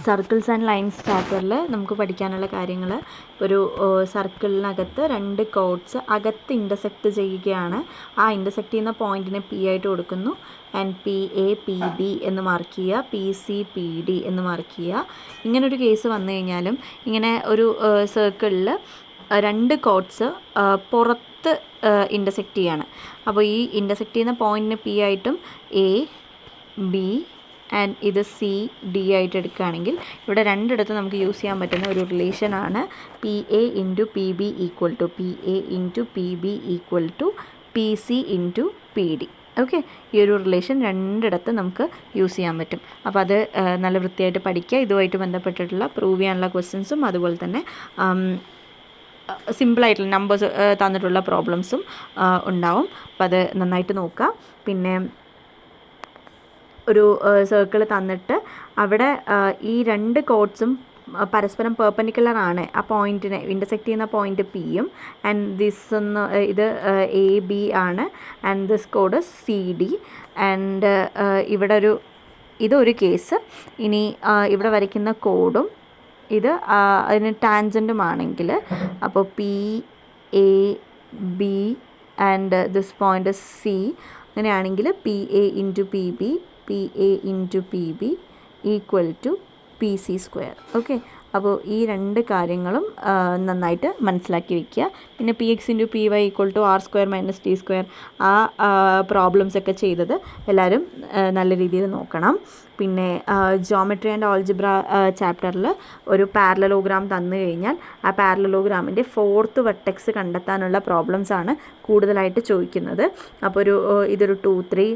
Circles and lines ചാപ്റ്ററിൽ നമുക്ക് പഠിക്കാനുള്ള കാര്യങ്ങൾ, ഒരു സർക്കിളിനകത്ത് 2 കോഡ്സ് അകത്ത് ഇൻ്റർസെക്റ്റ് ചെയ്യുകയാണ്. ആ ഇൻ്റർസെക്റ്റ് ചെയ്യുന്ന പോയിൻറ്റിനെ പി ആയിട്ട് കൊടുക്കുന്നു. ആൻഡ് PA PB എന്ന് മാർക്ക് ചെയ്യുക, PC PD എന്ന് മാർക്ക് ചെയ്യുക. ഇങ്ങനൊരു കേസ് വന്നു കഴിഞ്ഞാലും ഇങ്ങനെ ഒരു സർക്കിളിൽ 2 കോഡ്സ് പുറത്ത് ഇൻ്റർസെക്റ്റ് ചെയ്യാണ്. അപ്പോൾ ഈ ഇൻ്റർസെക്റ്റ് ചെയ്യുന്ന പോയിൻറ്റിന് P ആയിട്ടും A B ആൻഡ് ഇത് CD ആയിട്ട് എടുക്കുകയാണെങ്കിൽ ഇവിടെ രണ്ടിടത്ത് നമുക്ക് യൂസ് ചെയ്യാൻ പറ്റുന്ന ഒരു റിലേഷനാണ് PA × PB = PC × PD. Okay, ഈ ഒരു റിലേഷൻ രണ്ടിടത്ത് നമുക്ക് യൂസ് ചെയ്യാൻ പറ്റും. അപ്പോൾ അത് നല്ല വൃത്തിയായിട്ട് പഠിക്കുക. ഇതുമായിട്ട് ബന്ധപ്പെട്ടിട്ടുള്ള പ്രൂവ് ചെയ്യാനുള്ള ക്വസ്റ്റ്യൻസും അതുപോലെ തന്നെ സിമ്പിളായിട്ടുള്ള നമ്പേഴ്സ് തന്നിട്ടുള്ള പ്രോബ്ലംസും ഉണ്ടാവും. അപ്പോൾ അത് നന്നായിട്ട് നോക്കുക. പിന്നെ ഒരു സർക്കിൾ തന്നിട്ട് അവിടെ ഈ 2 കോഡ്സും പരസ്പരം പെർപെൻഡിക്കുലർ ആണ്. ആ പോയിൻറ്റിനെ ഇൻ്റർസെക്റ്റ് ചെയ്യുന്ന പോയിൻറ്റ് Pയും ആൻഡ് ഇത് AB ആണ് and this code CD and ഇവിടെ ഇതൊരു കേസ്. ഇനി ഇവിടെ വരയ്ക്കുന്ന കോഡും ഇത് അതിന് ടാൻജൻറ്റുമാണെങ്കിൽ അപ്പോൾ PAB and this point C അങ്ങനെയാണെങ്കിൽ PA × PB = PC². ഓക്കെ, അപ്പോൾ ഈ 2 കാര്യങ്ങളും നന്നായിട്ട് മനസ്സിലാക്കി വയ്ക്കുക. പിന്നെ PX × PY = R² - T². ആ പ്രോബ്ലംസൊക്കെ ചെയ്തത് എല്ലാവരും നല്ല രീതിയിൽ നോക്കണം. പിന്നെ ജോമെട്രി ആൻഡ് ആൾജിബ്ര ചാപ്റ്ററിൽ ഒരു പാരലലോഗ്രാം തന്നു കഴിഞ്ഞാൽ ആ പാരലലോഗ്രാമിൻ്റെ 4th വെർട്ടെക്സ് കണ്ടെത്താനുള്ള പ്രോബ്ലംസാണ് കൂടുതലായിട്ട് ചോദിക്കുന്നത്. അപ്പോൾ ഇതൊരു 2 3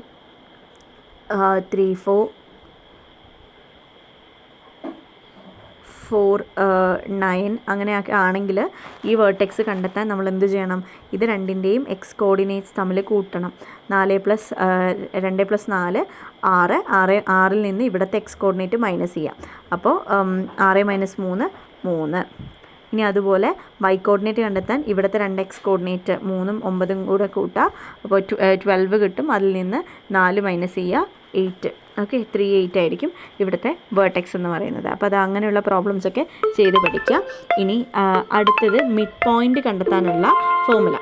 3 4 4 9 അങ്ങനെയൊക്കെ ആണെങ്കിൽ ഈ വേർട്ടെക്സ് കണ്ടെത്താൻ നമ്മൾ എന്ത് ചെയ്യണം? ഇത് രണ്ടിൻ്റെയും എക്സ് കോർഡിനേറ്റ്സ് തമ്മിൽ കൂട്ടണം. 2 + 4 6 6ൽ നിന്ന് ഇവിടുത്തെ എക്സ് കോർഡിനേറ്റ് മൈനസ് ചെയ്യാം. അപ്പോൾ 6 - 3 3. ഇനി അതുപോലെ വൈ കോർഡിനേറ്റ് കണ്ടെത്താൻ ഇവിടുത്തെ 2 എക്സ് കോർഡിനേറ്റ് 3ഉം 9ഉം കൂടെ കൂട്ടുക. അപ്പോൾ 12 കിട്ടും. അതിൽ നിന്ന് 4 മൈനസ് ചെയ്യുക, 8. ഓക്കെ, 3 8 ആയിരിക്കും ഇവിടുത്തെ വേർട്ടെക്സ് എന്ന് പറയുന്നത്. അപ്പോൾ അത് അങ്ങനെയുള്ള പ്രോബ്ലംസൊക്കെ ചെയ്ത് പഠിക്കുക. ഇനി അടുത്തത് മിഡ് പോയിൻ്റ് കണ്ടെത്താനുള്ള ഫോർമുല.